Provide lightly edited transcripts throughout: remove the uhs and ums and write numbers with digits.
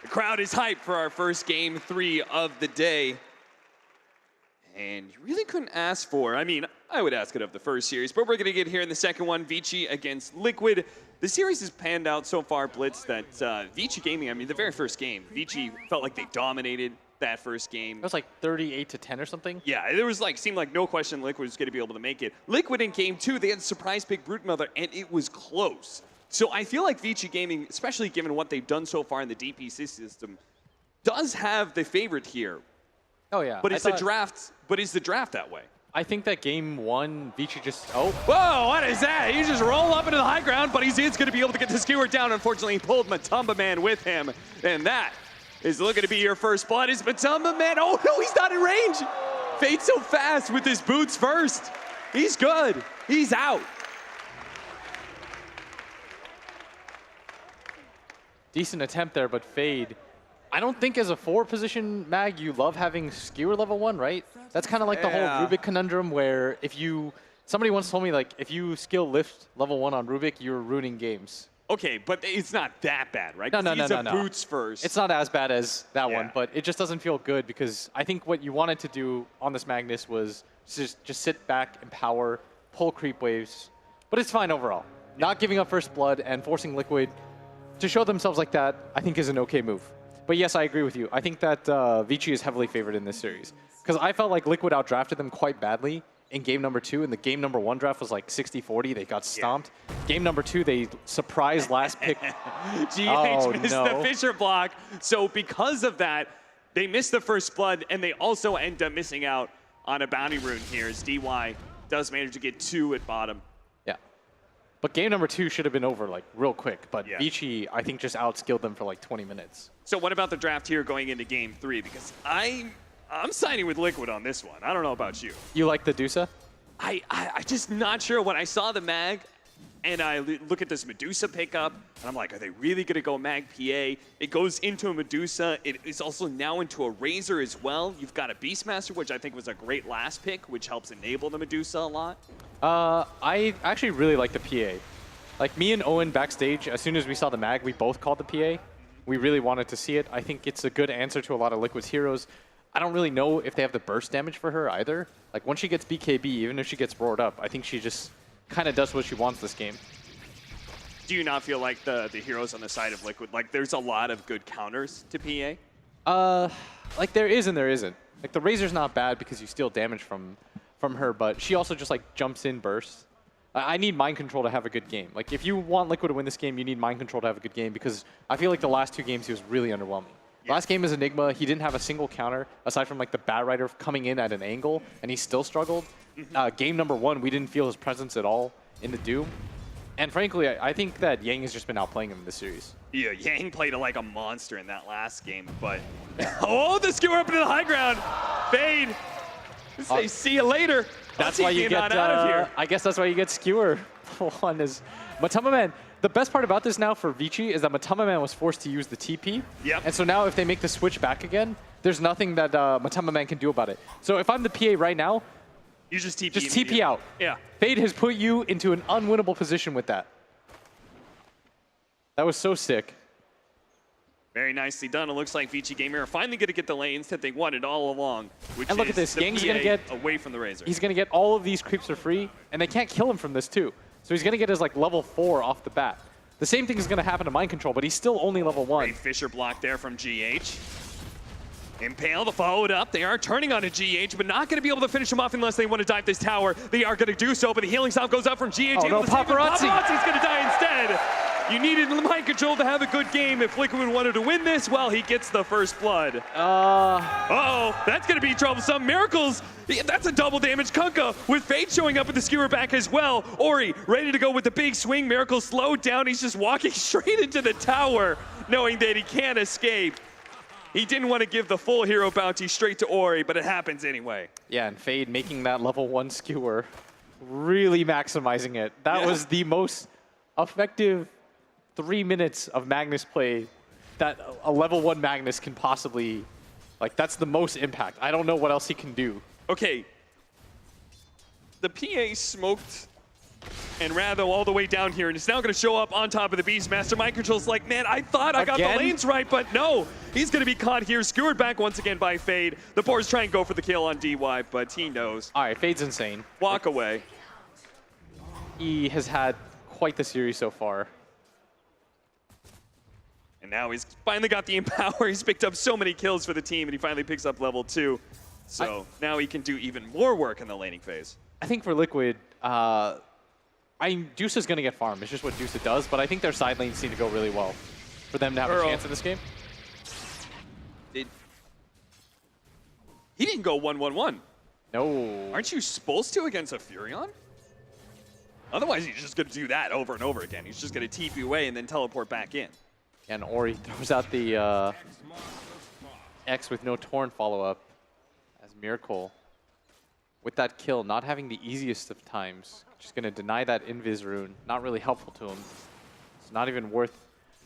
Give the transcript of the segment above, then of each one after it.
The crowd is hyped for our first game 3 of the day. And you really couldn't ask for, I mean, I would ask it of the first series, but we're going to get here in the second one, Vici against Liquid. The series has panned out so far, Blitz, that Vici Gaming, I mean, the very first game, Vici felt like they dominated that first game. It was like 38-10 or something? Yeah, there was like, seemed like no question Liquid was going to be able to make it. Liquid in game 2, they had surprise pick Brute Mother, and it was close. So I feel like Vici Gaming, especially given what they've done so far in the DPC system, does have the favorite here. Oh yeah. But is the draft that way? I think that game 1, Vici just, oh. Whoa, what is that? You just roll up into the high ground, but he's going to be able to get the skewer down. Unfortunately, he pulled Matumba Man with him. And that is looking to be your first blood. Is Matumba Man, oh no, he's not in range. Fade so fast with his boots first. He's good, he's out. Decent attempt there, but Fade. I don't think as a forward position mag, you love having skewer level 1, right? That's kind of like the whole Rubik conundrum where if you, somebody once told me like, if you skill lift level 1 on Rubik, you're ruining games. Okay, but it's not that bad, right? No. Boots first. It's not as bad as that one, but it just doesn't feel good because I think what you wanted to do on this Magnus was just sit back, empower, pull creep waves, but it's fine overall. Not giving up first blood and forcing Liquid to show themselves like that, I think is an okay move. But yes, I agree with you. I think that Vici is heavily favored in this series. Because I felt like Liquid outdrafted them quite badly in game number 2, and the game number 1 draft was like 60-40. They got stomped. Yeah. Game number 2, they surprised last pick. GH missed the Fisher block. So because of that, they missed the first blood, and they also end up missing out on a bounty rune here as DY does manage to get 2 at bottom. Yeah. But game number 2 should have been over like real quick. But Vici, I think, just outskilled them for like 20 minutes. So what about the draft here going into game 3? Because I'm siding with Liquid on this one. I don't know about you. You like the Dusa? I just not sure. When I saw the mag and I look at this Medusa pickup, and I'm like, are they really going to go mag PA? It goes into a Medusa. It is also now into a Razor as well. You've got a Beastmaster, which I think was a great last pick, which helps enable the Medusa a lot. I actually really like the PA. Like me and Owen backstage, as soon as we saw the mag, we both called the PA. We really wanted to see it. I think it's a good answer to a lot of Liquid's heroes. I don't really know if they have the burst damage for her either. Like once she gets BKB, even if she gets roared up, I think she just kind of does what she wants this game. Do you not feel like the heroes on the side of Liquid, like there's a lot of good counters to PA? Like there is and there isn't. Like the Razor's not bad because you steal damage from her, but she also just like jumps in bursts. I need Mind Control to have a good game. Like if you want Liquid to win this game, you need Mind Control to have a good game because I feel like the last 2 games he was really underwhelming. Last game is Enigma. He didn't have a single counter aside from like the Bat Rider coming in at an angle, and he still struggled. Game number 1, we didn't feel his presence at all in the Doom. And frankly, I think that Yang has just been outplaying him in this series. Yeah, Yang played like a monster in that last game, but oh, the skewer up into the high ground. Fade. Say see you later. That's why you get out of here. I guess that's why you get skewer. One is Matumba Man. The best part about this now for Vici is that Matumba Man was forced to use the TP. Yep. And so now if they make the switch back again, there's nothing that Matumba Man can do about it. So if I'm the PA right now, you just TP. Just TP out. Yeah. Fade has put you into an unwinnable position with that. That was so sick. Very nicely done. It looks like Vici Gamer are finally going to get the lanes that they wanted all along, which and look at this. Yang's going to get away from the Razor. He's going to get all of these creeps for free, and they can't kill him from this too. So he's going to get his like level 4 off the bat. The same thing is going to happen to Mind Control, but he's still only level 1. Great Fisher block there from GH. Impale to follow it up. They are turning on a GH, but not going to be able to finish him off unless they want to dive this tower. They are going to do so, but the healing salve goes up from GH. Oh no, Paparazi! Paparazzi's going to die instead. You needed Mind Control to have a good game. If Liquid wanted to win this, well, he gets the first blood. Uh-oh, that's going to be troublesome. Miracles, that's a double damage. Kunkka with Fate showing up with the skewer back as well. Ori ready to go with the big swing. Miracles slowed down. He's just walking straight into the tower, knowing that he can't escape. He didn't want to give the full hero bounty straight to Ori, but it happens anyway. Yeah, and Fade making that level 1 skewer, really maximizing it. That was the most effective 3 minutes of Magnus play that a level 1 Magnus can possibly, like that's the most impact. I don't know what else he can do. Okay, the PA smoked And Ratho all the way down here, and it's now going to show up on top of the Beastmaster. Mind Control's like, man, I thought I got the lanes right, but no. He's going to be caught here, skewered back once again by Fade. The Boars try and go for the kill on DY, but he knows. All right, Fade's insane. Walk away. He has had quite the series so far. And now he's finally got the Empower. He's picked up so many kills for the team, and he finally picks up level 2. So now he can do even more work in the laning phase. I think for Liquid, Deuce is going to get farmed. It's just what Deuce does, but I think their side lanes seem to go really well for them to have a chance in this game. He didn't go 1-1-1. No. Aren't you supposed to against a Furion? Otherwise, he's just going to do that over and over again. He's just going to TP away and then teleport back in. And Ori throws out the X with no Torn follow-up as Miracle, with that kill, not having the easiest of times. Just going to deny that Invis rune. Not really helpful to him. It's not even worth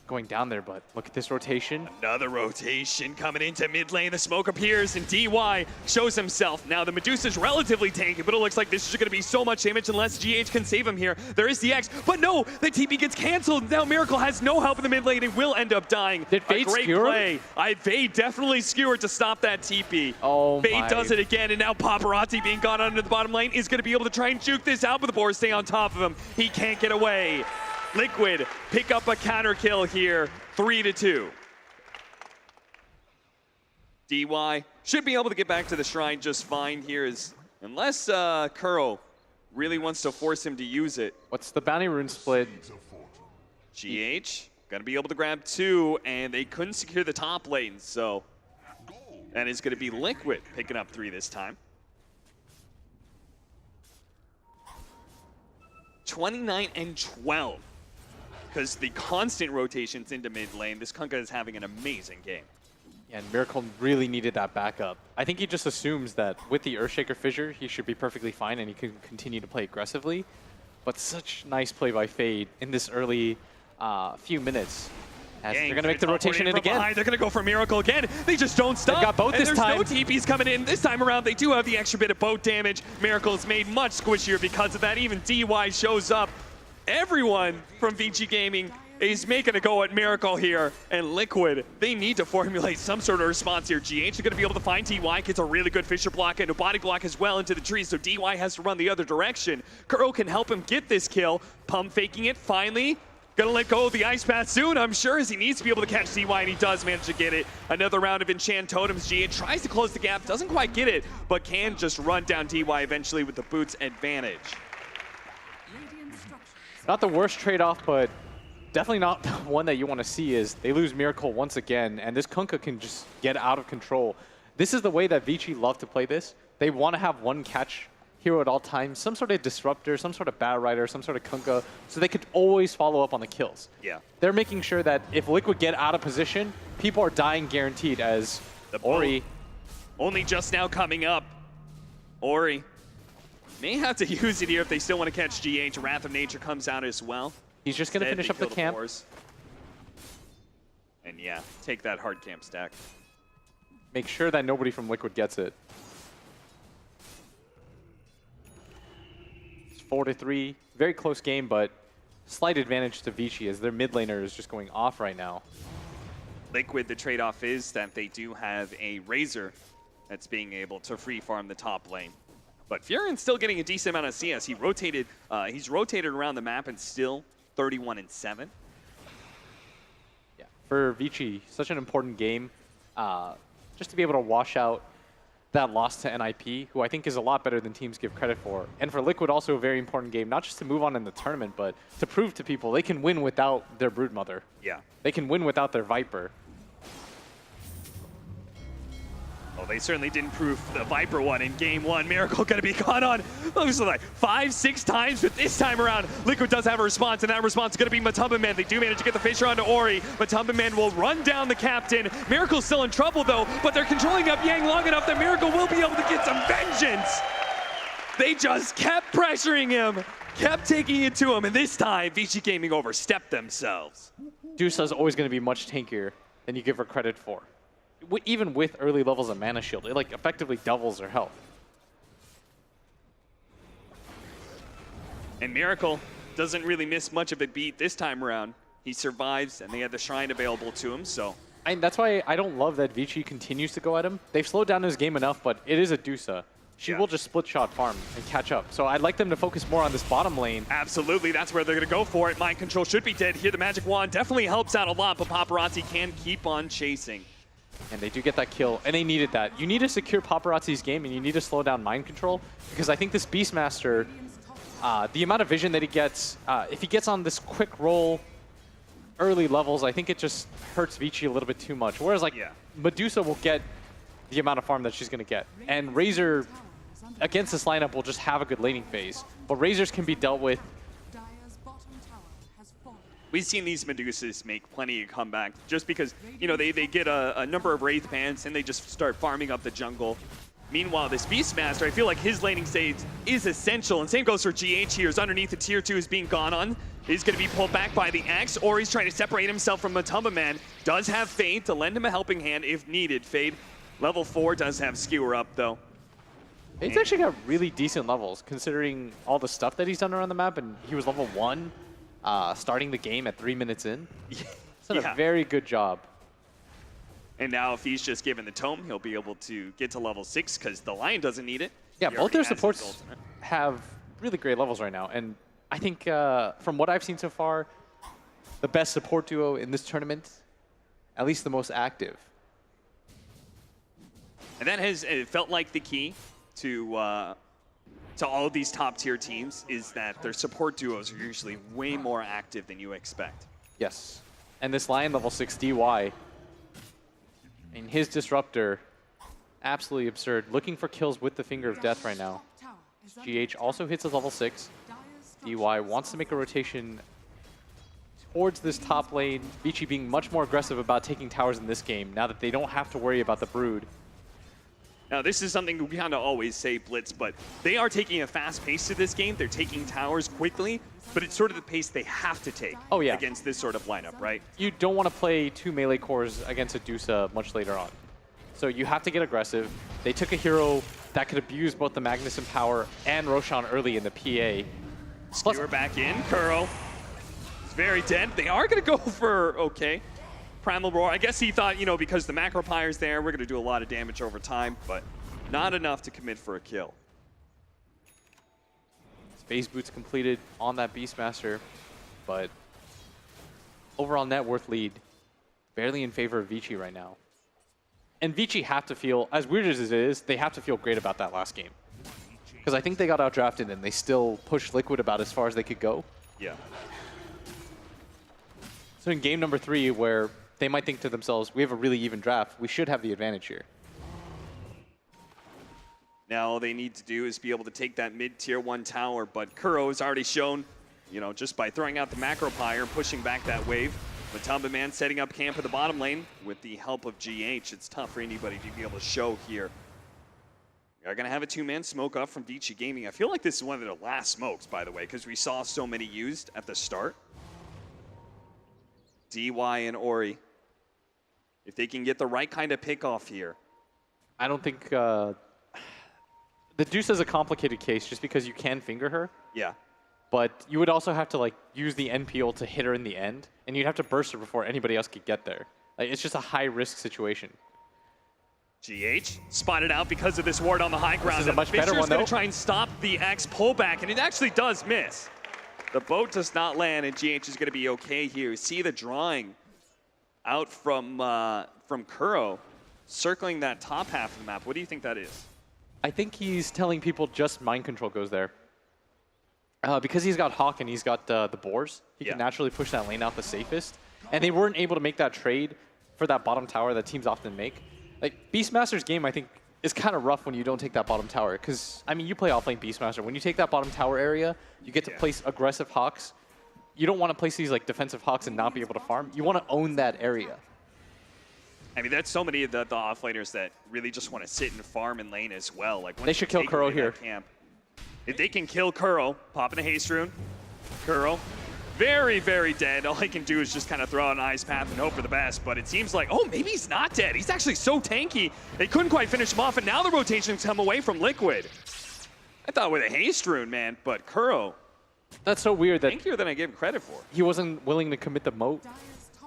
going down there, but look at this rotation. Another rotation coming into mid lane. The smoke appears, and DY shows himself. Now, the Medusa's relatively tanky, but it looks like this is going to be so much damage unless GH can save him here. There is the X, but no, the TP gets canceled. Now, Miracle has no help in the mid lane and will end up dying. Did Fade a great skewer? play. Fade definitely skewered to stop that TP. Oh, Fade does it again, and now Paparazi being gone under the bottom lane is going to be able to try and juke this out, but the Boars stay on top of him. He can't get away. Liquid pick up a counter kill here, 3-2. DY should be able to get back to the shrine just fine here, unless Kuro really wants to force him to use it. What's the bounty rune split? GH gonna be able to grab 2, and they couldn't secure the top lane, so that is gonna be Liquid picking up 3 this time. 29-12. Because the constant rotations into mid lane, this Kunkka is having an amazing game. Yeah, and Miracle really needed that backup. I think he just assumes that with the Earthshaker Fissure, he should be perfectly fine and he can continue to play aggressively. But such nice play by Fade in this early few minutes. As they're going to make the rotation in again. They're going to go for Miracle again. They just don't stop. They got both this time. There's no TPs coming in. This time around, they do have the extra bit of boat damage. Miracle's made much squishier because of that. Even DY shows up. Everyone from Vici Gaming is making a go at Miracle here, and Liquid, they need to formulate some sort of response here. GH is going to be able to find DY, gets a really good Fissure block and a body block as well into the trees, so DY has to run the other direction. Kuro can help him get this kill, pump faking it, finally. Gonna let go of the Ice Path soon, I'm sure, as he needs to be able to catch DY, and he does manage to get it. Another round of Enchant Totems. GH tries to close the gap, doesn't quite get it, but can just run down DY eventually with the boots advantage. Not the worst trade-off, but definitely not one that you want to see. Is they lose Miracle once again, and this Kunkka can just get out of control. This is the way that Vici love to play this. They want to have one catch hero at all times, some sort of disruptor, some sort of Battle Rider, some sort of Kunkka, so they could always follow up on the kills. Yeah. They're making sure that if Liquid get out of position, people are dying guaranteed, as the Ori. Only just now coming up. Ori may have to use it here if they still want to catch GH. Wrath of Nature comes out as well. He's just going to finish up the camp. And yeah, take that hard camp stack. Make sure that nobody from Liquid gets it. It's 4-3. Very close game, but slight advantage to Vici as their mid laner is just going off right now. Liquid, the trade-off is that they do have a Razor that's being able to free farm the top lane. But Furion's still getting a decent amount of CS. He's rotated around the map and still 31-7. Yeah, for Vici, such an important game. Just to be able to wash out that loss to NIP, who I think is a lot better than teams give credit for. And for Liquid, also a very important game, not just to move on in the tournament, but to prove to people they can win without their Broodmother. Yeah. They can win without their Viper. Well, they certainly didn't prove the Viper one in game 1. Miracle gonna be caught on, looks like 5-6 times, but this time around, Liquid does have a response, and that response is gonna be Matumba Man. They do manage to get the Fissure onto Ori. Matumba Man will run down the captain. Miracle's still in trouble though, but they're controlling up Yang long enough that Miracle will be able to get some vengeance. They just kept pressuring him, kept taking it to him, and this time, Vici Gaming overstepped themselves. Dusa is always gonna be much tankier than you give her credit for. Even with early levels of Mana Shield, it like effectively doubles their health. And Miracle doesn't really miss much of a beat this time around. He survives, and they had the Shrine available to him, so. And that's why I don't love that Vici continues to go at him. They've slowed down his game enough, but it is a Dusa. She will just split shot farm and catch up. So I'd like them to focus more on this bottom lane. Absolutely, that's where they're going to go for it. Mind Control should be dead here. The Magic Wand definitely helps out a lot, but Paparazi can keep on chasing. And they do get that kill, and they needed that. You need to secure Paparazi's game, and you need to slow down Mind Control, because I think this Beastmaster, the amount of vision that he gets, if he gets on this quick roll early levels, I think it just hurts Vici a little bit too much. Whereas like Medusa will get the amount of farm that she's going to get. And Razor, against this lineup, will just have a good laning phase. But Razors can be dealt with. We've seen these Medusas make plenty of comeback just because, you know, they get a number of Wraith Bands and they just start farming up the jungle. Meanwhile, this Beastmaster, I feel like his laning stage is essential. And same goes for GH here. Is underneath the tier 2 is being gone on. He's going to be pulled back by the Axe, or he's trying to separate himself from Matumba Man. Does have Fade to lend him a helping hand if needed. Fade, level 4, does have Skewer up, though. Fade's actually got really decent levels, considering all the stuff that he's done around the map, and he was level 1, starting the game at 3 minutes in. He's done a very good job. And now if he's just given the tome, he'll be able to get to level 6 because the Lion doesn't need it. Yeah, both their supports have really great levels right now. And I think from what I've seen so far, the best support duo in this tournament, at least the most active. And that has felt like the key to all of these top tier teams is that their support duos are usually way more active than you expect. Yes. And this Lion level 6 DY, and his Disruptor, absolutely absurd. Looking for kills with the Finger of Death right now. GH also hits his level 6. DY wants to make a rotation towards this top lane. Vici being much more aggressive about taking towers in this game now that they don't have to worry about the Brood. Now, this is something we kind of always say, Blitz, but they are taking a fast pace to this game. They're taking towers quickly, but it's sort of the pace they have to take against this sort of lineup, right? You don't want to play 2 melee cores against a Dusa much later on. So you have to get aggressive. They took a hero that could abuse both the Magnus and Power and Roshan early in the PA. Skewer back in. Kuro is very dead. They are going to go for, Primal Roar. I guess he thought, you know, because the Macro Pyre's there, we're going to do a lot of damage over time, but not enough to commit for a kill. Phase boots completed on that Beastmaster, but overall net worth lead barely in favor of Vici right now. And Vici have to feel, as weird as it is, they have to feel great about that last game. Because I think they got outdrafted and they still pushed Liquid about as far as they could go. Yeah. So in game number 3, where they might think to themselves, we have a really even draft, we should have the advantage here. Now all they need to do is be able to take that mid-tier 1 tower, but Kuro has already shown, you know, just by throwing out the Macro Pyre and pushing back that wave. Matumba Man setting up camp at the bottom lane with the help of GH. It's tough for anybody to be able to show here. They're going to have a 2-man smoke up from Vici Gaming. I feel like this is one of their last smokes, by the way, because we saw so many used at the start. DY and Ori. If they can get the right kind of pick off here. I don't think... the Deuce is a complicated case just because you can finger her. Yeah. But you would also have to like use the NPO to hit her in the end, and you'd have to burst her before anybody else could get there. Like, it's just a high-risk situation. GH spotted out because of this ward on the high ground. This is a much better one, though. Going to try and stop the Axe pullback, and it actually does miss. The boat does not land, and GH is going to be okay here. See the drawing out from Kuro, circling that top half of the map. What do you think that is? I think he's telling people just Mind Control goes there. Because he's got Hawk and he's got the boars, he can naturally push that lane out the safest. And they weren't able to make that trade for that bottom tower that teams often make. Like, Beastmaster's game, I think, is kind of rough when you don't take that bottom tower. Because, I mean, you play offlane Beastmaster. When you take that bottom tower area, you get to place aggressive Hawks. You don't want to place these like defensive Hawks and not be able to farm. You want to own that area. I mean, that's so many of the offlaners that really just want to sit and farm in lane as well. Like, they should kill Kuro here. Camp, if they can kill Kuro, pop in a haste rune. Kuro, very, very dead. All he can do is just kind of throw out an ice path and hope for the best. But it seems like, oh, maybe he's not dead. He's actually so tanky. They couldn't quite finish him off, and now the rotations come away from Liquid. I thought with a haste rune, man, but Kuro That's so weird that Tankier than I gave him credit for. he wasn't willing to commit the moat,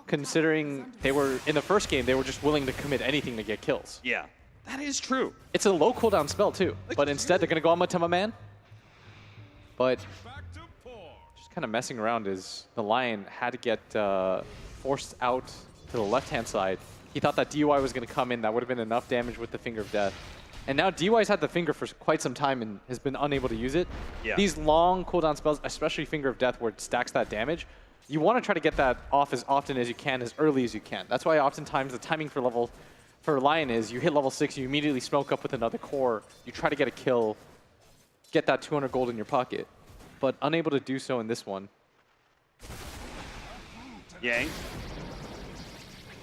considering they were, in the first game, they were just willing to commit anything to get kills. Yeah, that is true. It's a low cooldown spell too, but instead they're going to go on Matama Man. But just kind of messing around is the Lion had to get forced out to the left-hand side. He thought that DY was going to come in. That would have been enough damage with the Finger of Death. And now DY's had the Finger for quite some time and has been unable to use it. Yeah. These long cooldown spells, especially Finger of Death where it stacks that damage, you want to try to get that off as often as you can, as early as you can. That's why oftentimes the timing for Lion is you hit level 6, you immediately smoke up with another core, you try to get a kill, get that 200 gold in your pocket, but unable to do so in this one. Yang.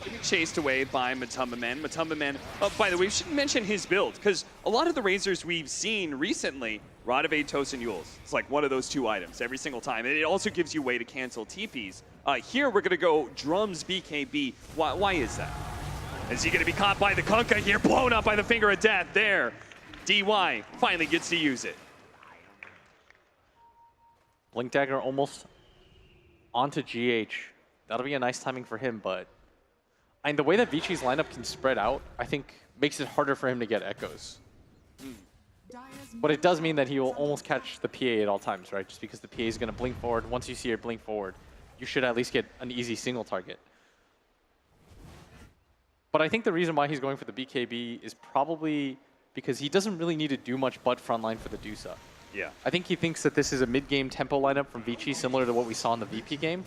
Getting chased away by Matama Man. Matama Man, by the way, we should mention his build, because a lot of the Razors we've seen recently, Rod of Atos and Yules. It's like one of those two items every single time. And it also gives you a way to cancel TPs. Here we're going to go Drums BKB. Why is that? Is he going to be caught by the Kunkka here, blown up by the Finger of Death there? DY finally gets to use it. Blink Dagger almost onto GH. That'll be a nice timing for him, but and the way that Vici's lineup can spread out, I think makes it harder for him to get echoes. But it does mean that he will almost catch the PA at all times, right? Just because the PA is going to blink forward. Once you see it blink forward, you should at least get an easy single target. But I think the reason why he's going for the BKB is probably because he doesn't really need to do much but frontline for the Dusa. Yeah. I think he thinks that this is a mid-game tempo lineup from Vici, similar to what we saw in the VP game.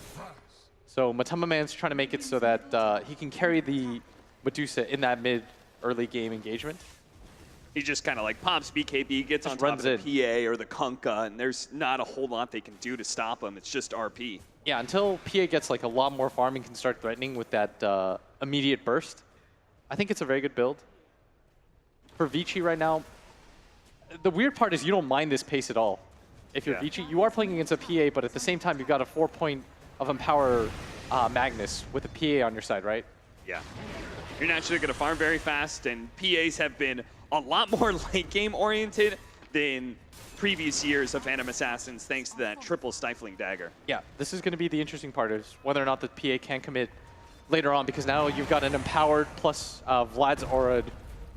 So Matama Man's trying to make it so that he can carry the Medusa in that mid-early game engagement. He just kind of like pops BKB, gets on top of the PA or the Kunkka, and there's not a whole lot they can do to stop him. It's just RP. Yeah, until PA gets like a lot more farm and can start threatening with that immediate burst. I think it's a very good build. For Vici right now, the weird part is you don't mind this pace at all. If you're Vici, you are playing against a PA, but at the same time, you've got a 4-point of Empower Magnus with a PA on your side, right? Yeah. You're naturally going to farm very fast, and PAs have been a lot more late game oriented than previous years of Phantom Assassins, thanks to that triple Stifling Dagger. Yeah, this is going to be the interesting part, is whether or not the PA can commit later on, because now you've got an empowered plus Vlad's Aura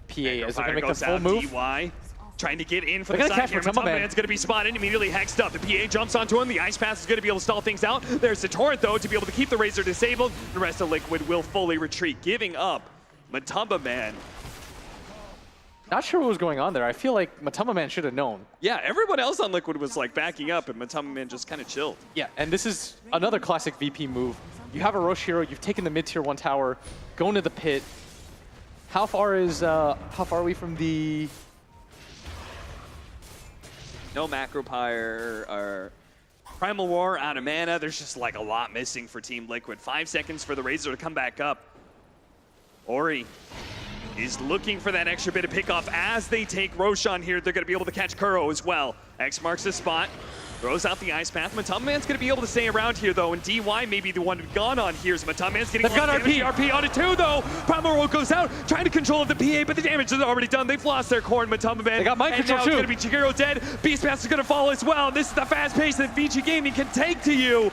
PA. Is it going to make the full move? DY trying to get in for the side here. Matama Man's going to be spotted, immediately hexed up. The PA jumps onto him. The Ice Path is going to be able to stall things out. There's the Torrent, though, to be able to keep the Razor disabled. The rest of Liquid will fully retreat, giving up Matama Man. Not sure what was going on there. I feel like Matama Man should have known. Yeah, everyone else on Liquid was like backing up, and Matama Man just kind of chilled. Yeah, and this is another classic VP move. You have a Roche hero, you've taken the mid-tier 1 tower, going to the pit. How far are we from the... No Macropyre or Primal War out of mana. There's just like a lot missing for Team Liquid. 5 seconds for the Razor to come back up. Ori is looking for that extra bit of pickoff as they take Roshan here. They're going to be able to catch Kuro as well. X marks the spot. Throws out the Ice Path. Matama Man's going to be able to stay around here, though, and DY may be the one gone on here. So Matama Man's getting RP on it, too, though. Primal Roll goes out, trying to control the PA, but the damage is already done. They've lost their core, and Matama Man. They got mind control, too. It's going to be Chiguro dead. Beast Pass is going to fall as well. This is the fast pace that Vici Gaming can take to you.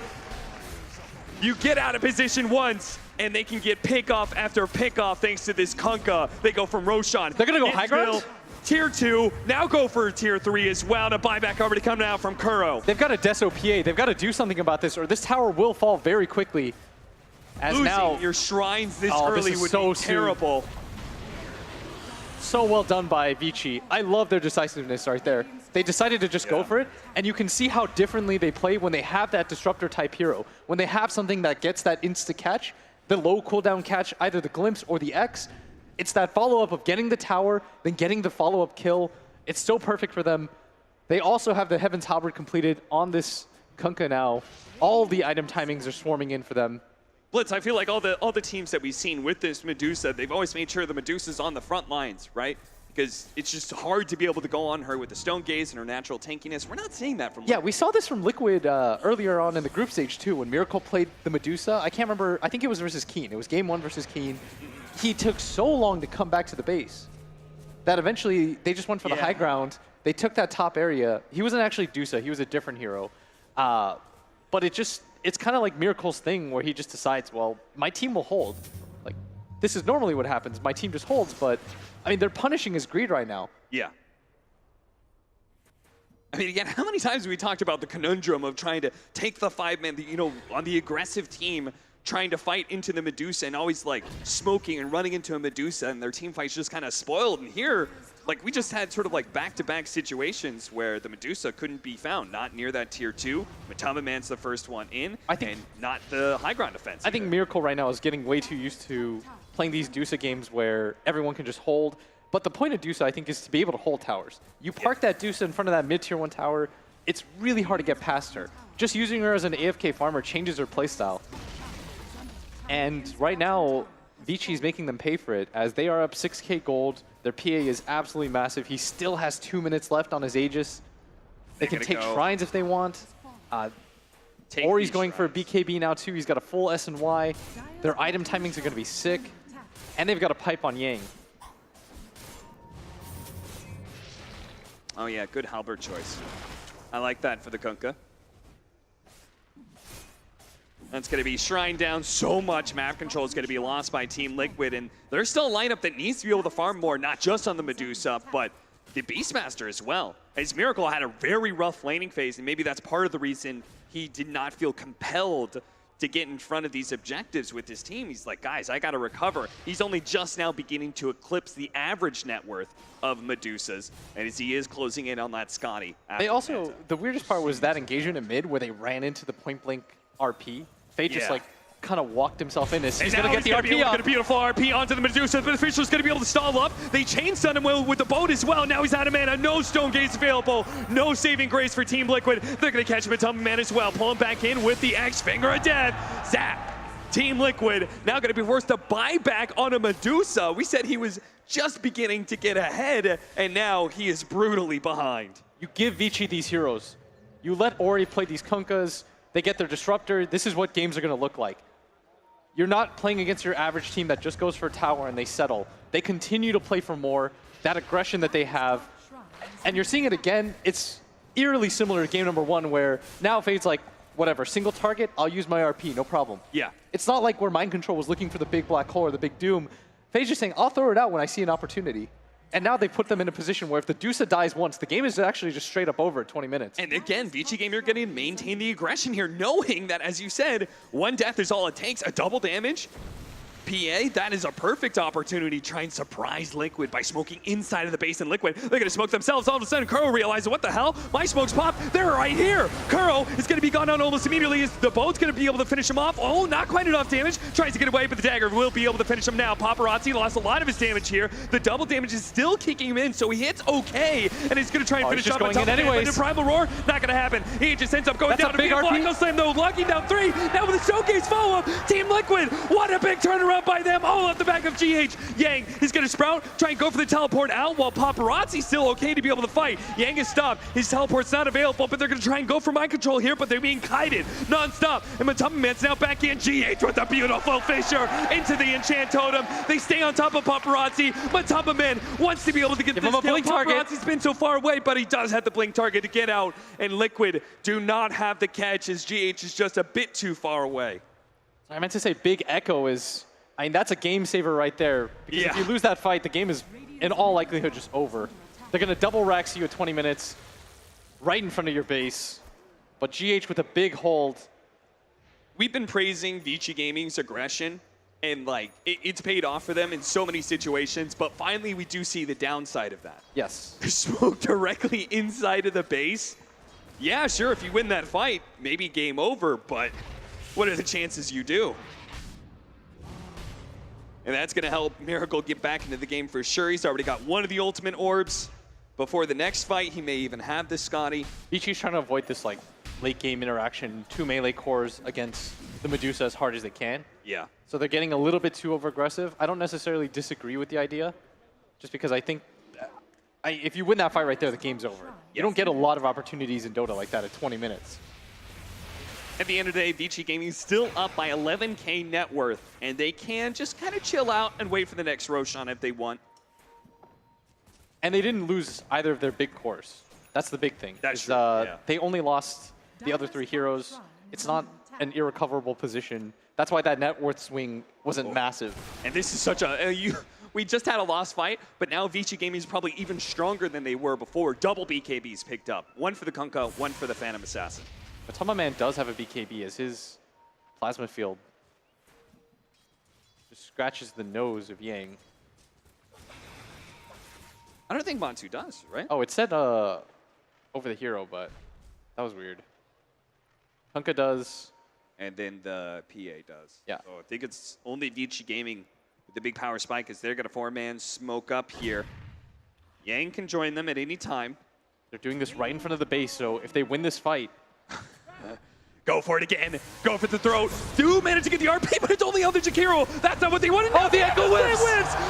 You get out of position once, and they can get pick-off after pick-off thanks to this Kunkka. They go from Roshan. They're going to go high ground? Tier 2, now go for Tier 3 as well. The buyback already coming out from Kuro. They've got a Deso PA. They've got to do something about this, or this tower will fall very quickly. As Losing now, your shrines this early would be terrible. So well done by Vici. I love their decisiveness right there. They decided to just go for it, and you can see how differently they play when they have that Disruptor type hero. When they have something that gets that insta catch, the low cooldown catch, either the Glimpse or the X, it's that follow-up of getting the tower, then getting the follow-up kill. It's so perfect for them. They also have the Heaven's Halberd completed on this Kunkka now. All the item timings are swarming in for them. Blitz, I feel like all the teams that we've seen with this Medusa, they've always made sure the Medusa's on the front lines, right? Because it's just hard to be able to go on her with the Stone Gaze and her natural tankiness. We're not seeing that from Liquid. Yeah, we saw this from Liquid earlier on in the group stage too, when Miracle played the Medusa. I can't remember, I think it was versus Keen. It was game 1 versus Keen. He took so long to come back to the base that eventually they just went for the high ground. They took that top area. He wasn't actually Dusa, he was a different hero. But it's kind of like Miracle's thing where he just decides, well, my team will hold. Like, this is normally what happens. My team just holds, but I mean, they're punishing his greed right now. Yeah. I mean, again, how many times have we talked about the conundrum of trying to take the 5-man, you know, on the aggressive team, trying to fight into the Medusa and always like smoking and running into a Medusa, and their team fights just kind of spoiled. And here, like, we just had sort of like back-to-back situations where the Medusa couldn't be found, not near that tier 2. Matama Man's the first one in, and not the high ground defense. I think Miracle right now is getting way too used to playing these Dusa games where everyone can just hold. But the point of Dusa, I think, is to be able to hold towers. You park that Dusa in front of that mid-tier 1 tower, it's really hard to get past her. Just using her as an AFK farmer changes her playstyle. And right now, Vici is making them pay for it, as they are up 6k gold. Their PA is absolutely massive. He still has 2 minutes left on his Aegis. They can take shrines if they want. Ori's going for a BKB now, too. He's got a full S and Y. Their item timings are going to be sick. And they've got a pipe on Yang. Oh yeah, good halberd choice. I like that for the Kunkka. That's going to be shrine down. So much map control is going to be lost by Team Liquid, and there's still a lineup that needs to be able to farm more, not just on the Medusa, but the Beastmaster as well. As Miracle had a very rough laning phase, and maybe that's part of the reason he did not feel compelled to get in front of these objectives with his team. He's like, guys, I got to recover. He's only just now beginning to eclipse the average net worth of Medusas, and as he is closing in on that Scotty. They also, the weirdest part was that engagement in mid where they ran into the point blank RP. They just like kind of walked himself in. He's going to get the RP out. Get a beautiful RP onto the Medusa, but Official's going to be able to stall up. They chain stun him with the boat as well. Now he's out of mana. No Stone Gaze available. No saving grace for Team Liquid. They're going to catch him at Matama Man as well. Pull him back in with the X Finger of Death. Zap. Team Liquid now going to be forced to buy back on a Medusa. We said he was just beginning to get ahead, and now he is brutally behind. You give Vici these heroes. You let Ori play these Kunkkas. They get their Disruptor. This is what games are going to look like. You're not playing against your average team that just goes for a tower and they settle. They continue to play for more, that aggression that they have. And you're seeing it again. It's eerily similar to game number 1 where now Fade's like, whatever, single target, I'll use my RP, no problem. Yeah. It's not like where Mind Control was looking for the big black hole or the big doom. Fade's just saying, I'll throw it out when I see an opportunity. And now they put them in a position where if the Dusa dies once, the game is actually just straight up over at 20 minutes. And again, Vici Game, you're going to maintain the aggression here, knowing that, as you said, 1 death is all it takes. A double damage. PA, that is a perfect opportunity to try and surprise Liquid by smoking inside of the base, and Liquid, they're going to smoke themselves. All of a sudden, Kuro realizes, what the hell? My smokes pop. They're right here. Kuro is going to be gone down almost immediately. The boat's going to be able to finish him off. Oh, not quite enough damage. Tries to get away, but the dagger will be able to finish him now. Paparazi lost a lot of his damage here. The double damage is still kicking him in, so he hits okay, and he's going to try and finish off going in anyways. But Primal Roar, not going to happen. He just ends up going down to big RP. Slam, though, locking down 3. Now with a showcase follow-up, Team Liquid, what a big turnaround by them. All at the back of GH. Yang is going to sprout, try and go for the teleport out, while Paparazzi's still okay to be able to fight. Yang is stopped. His teleport's not available, but they're going to try and go for mind control here, but they're being kited non-stop. And Matama Man's now back in. GH with a beautiful fissure into the enchant totem. They stay on top of Paparazzi. Matama Man wants to be able to get this kill. Paparazzi's been so far away, but he does have the blink target to get out, and Liquid do not have the catch as GH is just a bit too far away. I meant to say Big Echo is, I mean, that's a game saver right there. Because if you lose that fight, the game is in all likelihood just over. They're going to double rax you at 20 minutes right in front of your base. But GH with a big hold. We've been praising Vici Gaming's aggression, and like it's paid off for them in so many situations, but finally we do see the downside of that. Yes. Smoke directly inside of the base. Yeah, sure, if you win that fight, maybe game over, but what are the chances you do? And that's going to help Miracle get back into the game for sure. He's already got one of the ultimate orbs. Before the next fight, he may even have this Scotty. Vici's trying to avoid this like late game interaction, 2 melee cores against the Medusa as hard as they can. Yeah. So they're getting a little bit too over-aggressive. I don't necessarily disagree with the idea, just because I think if you win that fight right there, the game's over. You don't get a lot of opportunities in Dota like that at 20 minutes. At the end of the day, Vici Gaming is still up by 11k net worth, and they can just kind of chill out and wait for the next Roshan if they want. And they didn't lose either of their big cores. That's the big thing. That's true, yeah. They only lost the other 3 heroes. It's not an irrecoverable position. That's why that net worth swing wasn't massive. And this is such a... we just had a lost fight, but now Vici Gaming is probably even stronger than they were before. Double BKBs picked up. 1 for the KuroKy, 1 for the Phantom Assassin. But Tama does have a BKB as his plasma field just scratches the nose of Yang. I don't think Montu does, right? Oh, it said over the hero, but that was weird. KuroKy does. And then the PA does. Yeah. So I think it's only Vici Gaming with the big power spike because they're going to 4-man smoke up here. Yang can join them at any time. They're doing this right in front of the base, so if they win this fight... Go for it again. Go for the throat. Do manage to get the RP, but it's only on the Jakiro. That's not what they wanted. Oh, the Echo whips.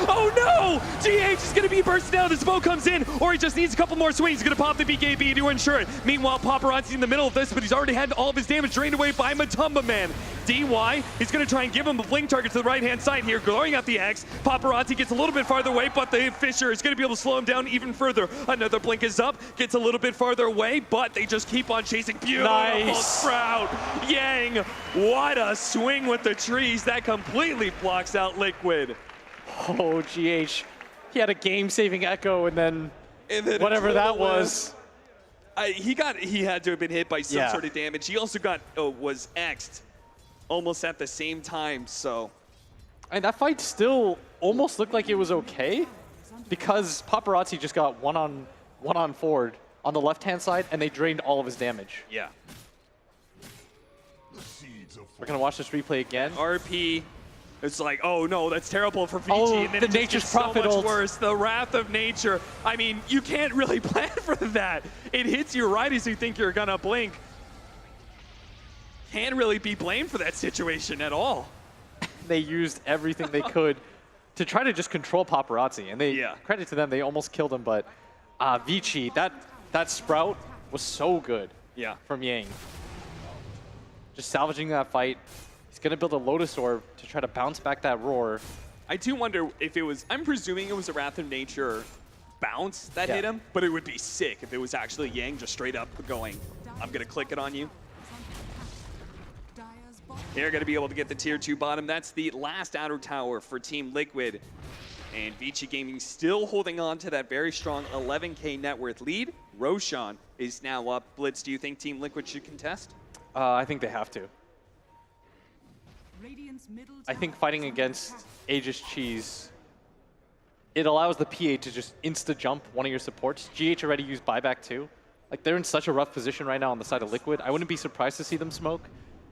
Oh, no. GH is going to be bursting out. The smoke comes in, or he just needs a couple more swings. He's going to pop the BKB to ensure it. Meanwhile, Paparazi in the middle of this, but he's already had all of his damage drained away by Matumba Man. DY, he's going to try and give him a blink target to the right-hand side here, glowing out the X. Paparazzi gets a little bit farther away, but the Fisher is going to be able to slow him down even further. Another blink is up, gets a little bit farther away, but they just keep on chasing. Beautiful sprout. Yang, what a swing with the trees. That completely blocks out Liquid. Oh, GH. He had a game-saving Echo, and then whatever that was. He had to have been hit by some sort of damage. He also got was X'd almost at the same time, so. And that fight still almost looked like it was okay because Paparazzi just got one on forward on the left-hand side, and they drained all of his damage. Yeah. We're gonna watch this replay again. RP. It's like, oh no, that's terrible for Vici. Oh, and then the it Nature's gets Prophet so much ult. worse. The Wrath of Nature. I mean, you can't really plan for that. It hits you right as you think you're gonna blink. Can't really be blamed for that situation at all. They used everything they could to try to just control Paparazzi, and they credit to them, they almost killed him. But Vici, that sprout was so good. From Yang. Just salvaging that fight. He's gonna build a Lotus Orb to try to bounce back that roar. I do wonder if it was, I'm presuming it was a Wrath of Nature bounce that hit him, but it would be sick if it was actually Yang just straight up going, I'm gonna click it on you. They're gonna be able to get the tier 2 bottom. That's the last outer tower for Team Liquid. And Vici Gaming still holding on to that very strong 11K net worth lead. Roshan is now up. Blitz, do you think Team Liquid should contest? I think they have to. I think fighting against Aegis Cheese, it allows the PA to just insta-jump one of your supports. GH already used buyback too. Like, they're in such a rough position right now on the side of Liquid. I wouldn't be surprised to see them smoke.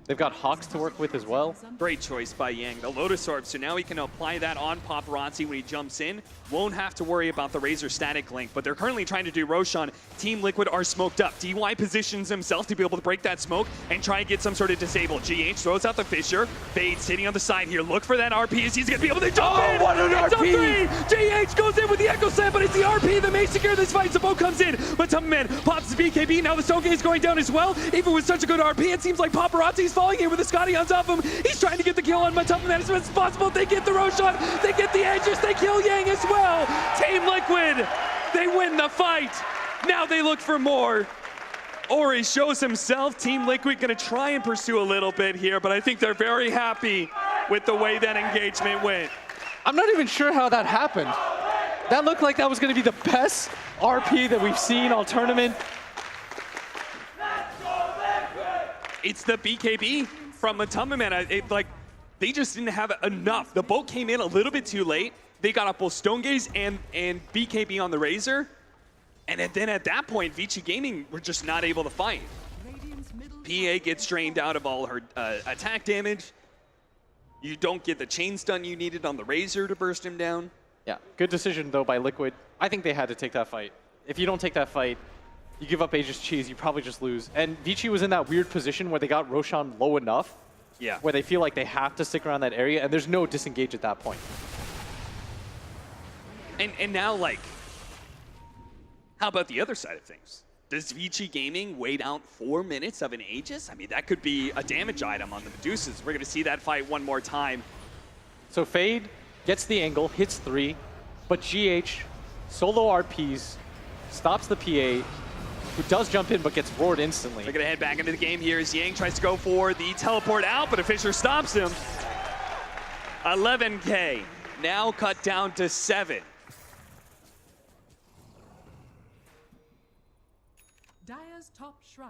They've got Hawks to work with as well. Great choice by Yang. The Lotus Orb, so now he can apply that on Paparazzi when he jumps in. Won't have to worry about the Razor static link, but they're currently trying to do Roshan. Team Liquid are smoked up. DY positions himself to be able to break that smoke and try and get some sort of disable. GH throws out the Fisher. Fade sitting on the side here. Look for that RP as he's going to be able to jump in. What an RP! GH goes in with the Echo Slam, but it's the RP that may secure this fight. Sabo comes in, but Tubman pops the BKB. Now the Stone Gate is going down as well. Even with such a good RP, it seems like Paparazzi's falling here with the Scotty on top of him. He's trying to get the kill on Matumba as much as possible. They get the Roshan, they get the Aegis, they kill Yang as well. Team Liquid, they win the fight. Now they look for more. Ori shows himself. Team Liquid gonna try and pursue a little bit here, but I think they're very happy with the way that engagement went. I'm not even sure how that happened. That looked like that was gonna be the best RP that we've seen all tournament. It's the BKB from Matumba Man. They just didn't have enough. The boat came in a little bit too late. They got up both Stone Gaze and BKB on the Razor. And then at that point, Vici Gaming were just not able to fight. PA gets drained out of all her attack damage. You don't get the chain stun you needed on the Razor to burst him down. Yeah, good decision though by Liquid. I think they had to take that fight. If you don't take that fight, you give up Aegis Cheese, you probably just lose. And Vici was in that weird position where they got Roshan low enough, where they feel like they have to stick around that area, and there's no disengage at that point. And now, like, how about the other side of things? Does Vici Gaming wait out 4 minutes of an Aegis? I mean, that could be a damage item on the Medusas. We're going to see that fight one more time. So Fade gets the angle, hits 3, but GH solo RPs, stops the PA, who does jump in but gets roared instantly. They're going to head back into the game here as Yang tries to go for the teleport out, but a Fisher stops him. 11K, now cut down to 7.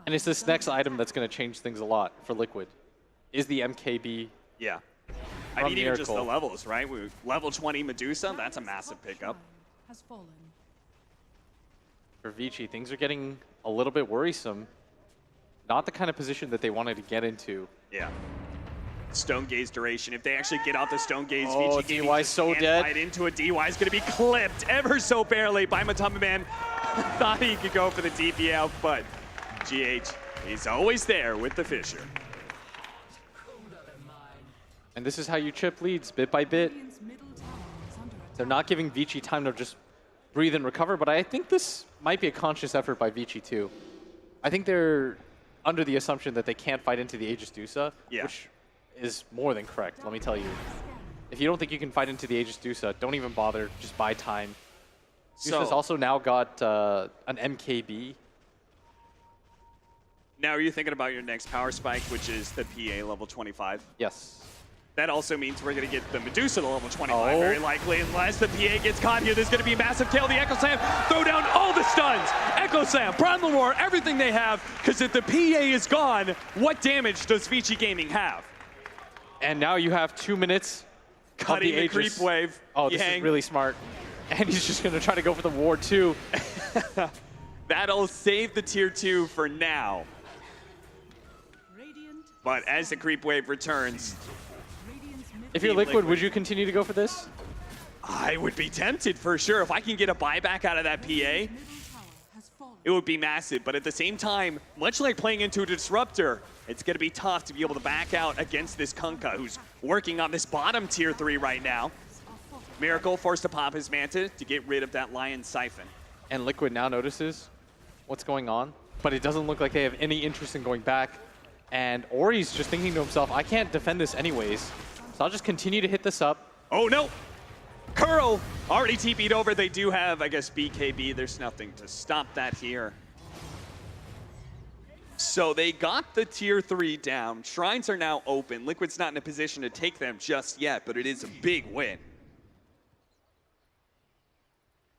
And it's this next item that's going to change things a lot for Liquid, is the MKB. Yeah. I mean, even just the levels, right? Level 20 Medusa, that's a massive pickup. For Vici, things are getting a little bit worrisome. Not the kind of position that they wanted to get into. Yeah. Stone Gaze duration. If they actually get out the Stone Gaze, oh, Vici DY so dead. Right into a DY is going to be clipped ever so barely by Matamba Man. Thought he could go for the DP out, but GH, he's always there with the Fisher. And this is how you chip leads, bit by bit. They're not giving Vici time to just breathe and recover, but I think this might be a conscious effort by Vici too. I think they're under the assumption that they can't fight into the ESWC, which is more than correct, let me tell you. If you don't think you can fight into the ESWC, don't even bother, just buy time. Dusa's also now got an MKB. Now are you thinking about your next power spike, which is the PA level 25? Yes. That also means we're going to get the Medusa to level 25, very likely, unless the PA gets caught here. There's going to be a massive kill. The Echo Slam, throw down all the stuns. Echo Slam, Prime War, everything they have, because if the PA is gone, what damage does Vici Gaming have? And now you have 2 minutes. Cutting the creep wave. Oh, this is really smart. And he's just going to try to go for the ward too. That'll save the tier 2 for now. But as the creep wave returns, if you're Liquid, would you continue to go for this? I would be tempted for sure. If I can get a buyback out of that PA, it would be massive. But at the same time, much like playing into a Disruptor, it's going to be tough to be able to back out against this KuroKy, who's working on this bottom tier 3 right now. Miracle forced to pop his Manta to get rid of that Lion Siphon. And Liquid now notices what's going on, but it doesn't look like they have any interest in going back. And Ori's just thinking to himself, I can't defend this anyways, so I'll just continue to hit this up. Oh no! Kuro already TP'd over. They do have, I guess, BKB. There's nothing to stop that here. So they got the tier 3 down. Shrines are now open. Liquid's not in a position to take them just yet, but it is a big win.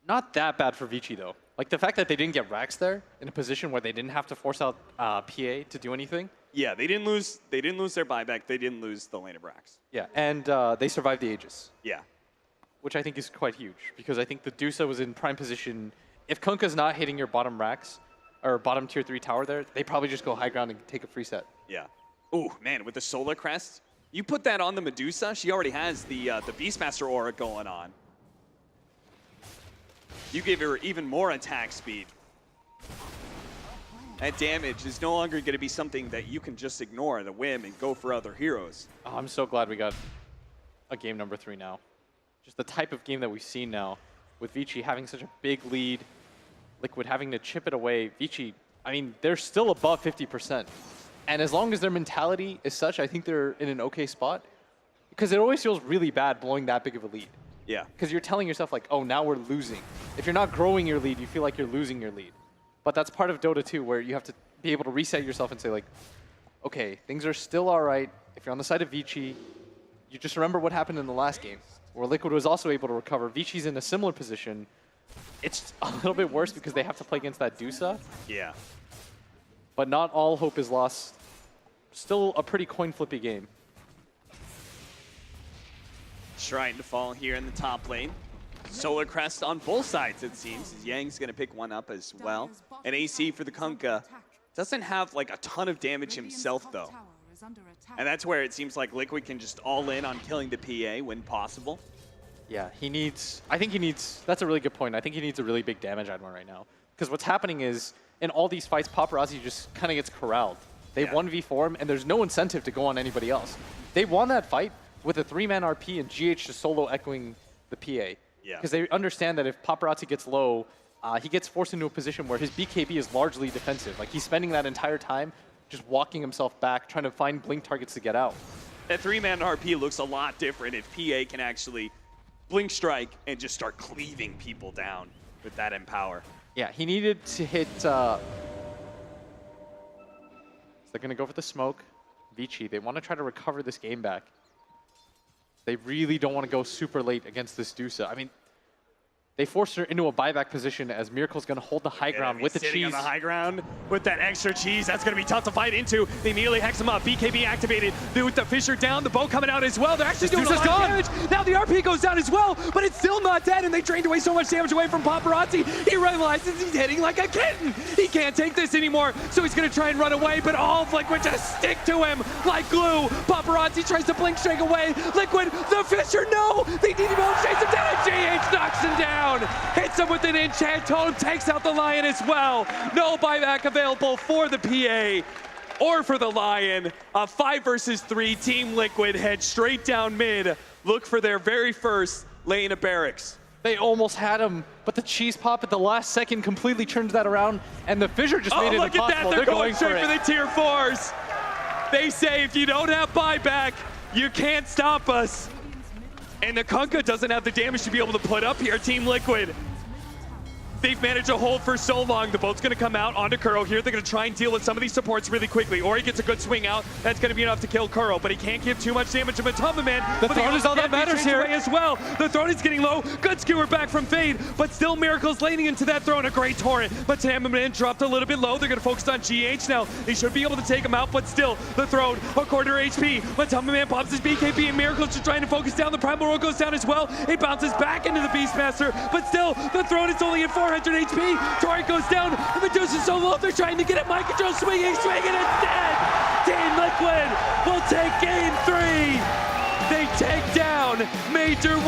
Not that bad for Vici though. Like the fact that they didn't get Rax there in a position where they didn't have to force out PA to do anything. Yeah, they didn't lose their buyback. They didn't lose the lane of Rax. Yeah, and they survived the Aegis. Yeah. Which I think is quite huge, because I think the Dusa was in prime position. If KuroKy's not hitting your bottom Rax, or bottom tier 3 tower there, they probably just go high ground and take a free set. Yeah. Ooh, man, with the Solar Crest, you put that on the Medusa, she already has the Beastmaster aura going on. You give her even more attack speed. That damage is no longer going to be something that you can just ignore at a whim and go for other heroes. Oh, I'm so glad we got a game number 3 now. Just the type of game that we've seen now, with Vici having such a big lead, Liquid having to chip it away. Vici, I mean, they're still above 50%. And as long as their mentality is such, I think they're in an okay spot. Because it always feels really bad blowing that big of a lead. Yeah. Because you're telling yourself like, oh, now we're losing. If you're not growing your lead, you feel like you're losing your lead. But that's part of Dota 2, where you have to be able to reset yourself and say like, okay, things are still all right. If you're on the side of Vici, you just remember what happened in the last game, where Liquid was also able to recover. Vici's in a similar position. It's a little bit worse because they have to play against that Dusa. Yeah. But not all hope is lost. Still a pretty coin-flippy game. Shrine to fall here in the top lane. Solar Crest on both sides, it seems. Yang's going to pick one up as well. And AC for the KuroKy doesn't have like a ton of damage himself, though. And that's where it seems like Liquid can just all in on killing the PA when possible. Yeah, he needs, I think he needs, that's a really good point. I think he needs a really big damage item right now. Because what's happening is, in all these fights, Paparazi just kind of gets corralled. They 1v4 him, and there's no incentive to go on anybody else. They won that fight with a 3-man RP and GH just solo echoing the PA. Yeah. Because they understand that if Paparazi gets low, he gets forced into a position where his BKB is largely defensive. Like, he's spending that entire time just walking himself back, trying to find blink targets to get out. That 3-man RP looks a lot different if PA can actually blink strike and just start cleaving people down with that empower. Yeah, he needed to hit they're going to go for the smoke. Vici, they want to try to recover this game back. They really don't want to go super late against this Dusa. I mean, they forced her into a buyback position as Miracle's going to hold the high ground with the sitting cheese. on the high ground with that extra cheese. That's going to be tough to fight into. They immediately hex him up. BKB activated. With the Fisher down, the bow coming out as well. They're actually doing a lot of damage. Now the RP goes down as well, but it's still not dead, and they drained away so much damage away from Paparazi. He realizes he's hitting like a kitten. He can't take this anymore, so he's going to try and run away, but all of Liquid just stick to him like glue. Paparazi tries to blink straight away. Liquid, the Fisher, no! They need to go chase him down, and GH knocks him down. Hits him with an enchant totem, takes out the Lion as well. No buyback available for the PA or for the Lion. A 5 versus 3, Team Liquid head straight down mid. Look for their very first lane of barracks. They almost had him, but the cheese pop at the last second completely turned that around, and the Fissure just made it look impossible. at that, they're going straight for the tier 4s. They say if you don't have buyback, you can't stop us. And the Kunkka doesn't have the damage to be able to put up here, Team Liquid. They've managed to hold for so long. The boat's going to come out onto Kuro here. They're going to try and deal with some of these supports really quickly. Or he gets a good swing out. That's going to be enough to kill Kuro, but he can't give too much damage to Matamba Man. The throne is all that matters here. As well. The throne is getting low. Good skewer back from Fade, but still Miracle's laning into that throne. A great torrent. Matamba Man dropped a little bit low. They're going to focus on GH now. They should be able to take him out, but still the throne, a quarter HP. Matamba Man pops his BKB, and Miracle's just trying to focus down. The Primal Roar goes down as well. It bounces back into the Beastmaster, but still the throne is only at 400 HP. Torrent goes down, and Medusa's so low, they're trying to get it. Mind control swinging, it's dead! Team Liquid will take game 3! They take down Major win.